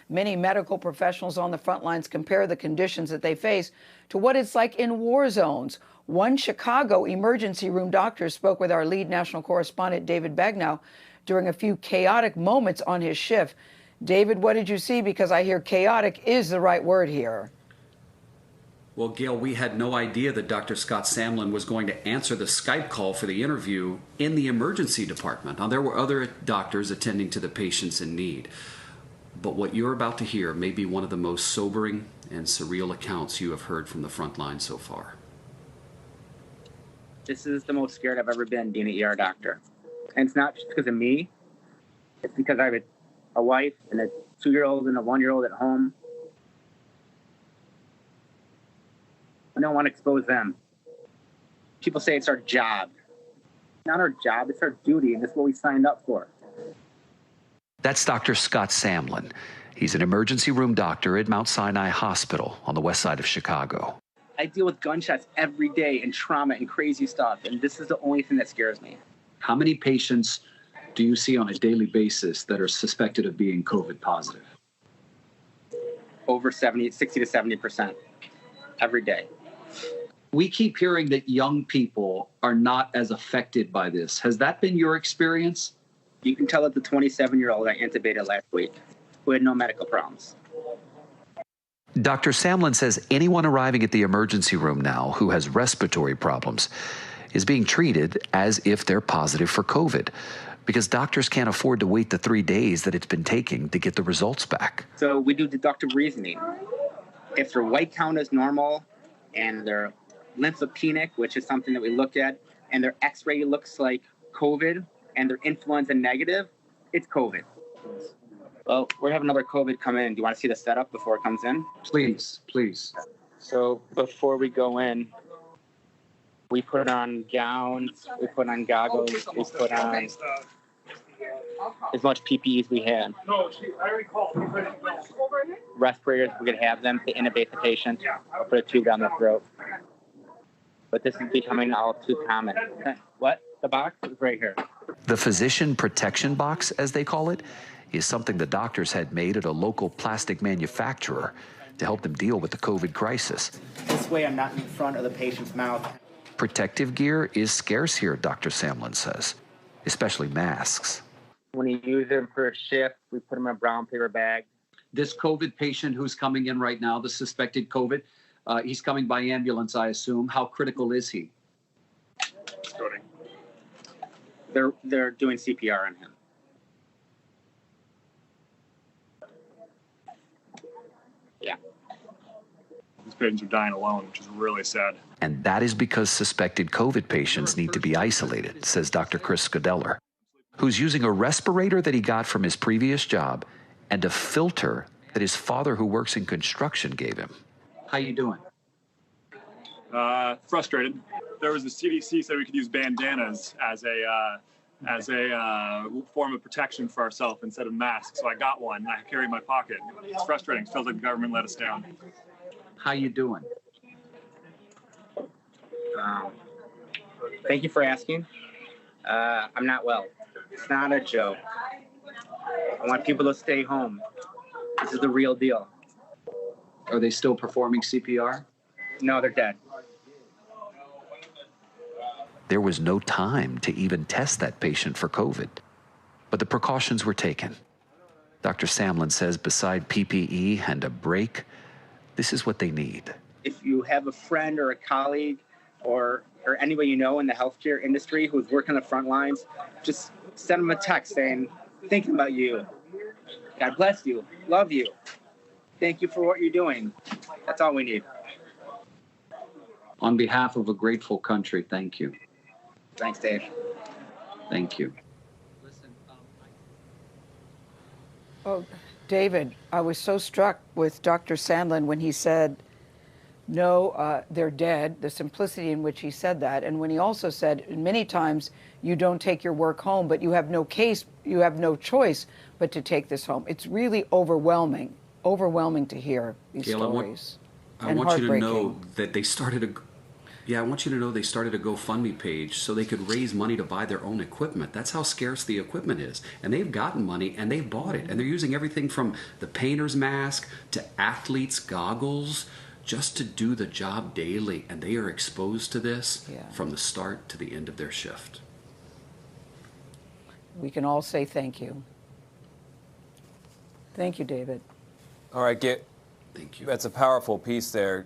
Many medical professionals on the front lines compare the conditions that they face to what it's like in war zones. One Chicago emergency room doctor spoke with our lead national correspondent, David Begnaud, during a few chaotic moments on his shift. David, what did you see? Because I hear chaotic is the right word here. Well, Gail, we had no idea that Dr. Scott Samlan was going to answer the Skype call for the interview in the emergency department. Now, there were other doctors attending to the patients in need. But what you're about to hear may be one of the most sobering and surreal accounts you have heard from the front line so far. This is the most scared I've ever been being an ER doctor. And it's not just because of me. It's because I have a wife and a 2-year-old and a 1-year-old at home. I don't want to expose them. People say it's our job. It's not our job, it's our duty, and this is what we signed up for. That's Dr. Scott Samlan. He's an emergency room doctor at Mount Sinai Hospital on the west side of Chicago. I deal with gunshots every day and trauma and crazy stuff, and this is the only thing that scares me. How many patients do you see on a daily basis that are suspected of being COVID positive? Over 60 to 70% every day. We keep hearing that young people are not as affected by this. Has that been your experience? You can tell that the 27-year-old I intubated last week who had no medical problems. Dr. Samlan says anyone arriving at the emergency room now who has respiratory problems is being treated as if they're positive for COVID, because doctors can't afford to wait the 3 days that it's been taking to get the results back. So we do deductive reasoning. If their white count is normal and their lymphopenic, which is something that we look at, and their x-ray looks like COVID and their influenza negative, it's COVID. Well, we're having another COVID come in. Do you want to see the setup before it comes in? Please, please. So before we go in, we put on gowns, we put on goggles, we put on as much PPE as we had. Respirators, we could have them to intubate the patient or put a tube down their throat. But this is becoming all too common. What? The box is right here. The physician protection box, as they call it, is something the doctors had made at a local plastic manufacturer to help them deal with the COVID crisis. This way I'm not in front of the patient's mouth. Protective gear is scarce here, Dr. Samlan says, especially masks. When you use them for a shift, we put them in a brown paper bag. This COVID patient who's coming in right now, the suspected COVID, he's coming by ambulance, I assume. How critical is he? They're doing CPR on him. Yeah. These patients are dying alone, which is really sad. And that is because suspected COVID patients need to be isolated, says Dr. Chris Scadeller, who's using a respirator that he got from his previous job and a filter that his father, who works in construction, gave him. How you doing? Frustrated. There was the CDC said we could use bandanas as a form of protection for ourselves instead of masks. So I got one. I carry it in my pocket. It's frustrating. It feels like the government let us down. How you doing? Thank you for asking. I'm not well. It's not a joke. I want people to stay home. This is the real deal. Are they still performing CPR? No, they're dead. There was no time to even test that patient for COVID, but the precautions were taken. Dr. Samlan says beside PPE and a break, this is what they need. If you have a friend or a colleague or anybody you know in the healthcare industry who's working on the front lines, just send them a text saying, thinking about you. God bless you. Love you. Thank you for what you're doing. That's all we need. On behalf of a grateful country, thank you. Thanks, Dave. Thank you. Oh, David, I was so struck with Dr. Samlan when he said, no, they're dead, the simplicity in which he said that. And when he also said, many times you don't take your work home, but you have no choice but to take this home. It's really overwhelming to hear these Gail, stories. I want you to know that they started Yeah, I want you to know they started a GoFundMe page so they could raise money to buy their own equipment. That's how scarce the equipment is. And they've gotten money and they've bought it. And they're using everything from the painter's mask to athletes' goggles just to do the job daily. And they are exposed to this from the start to the end of their shift. We can all say thank you. Thank you, David. All right, Thank you. that's a powerful piece there.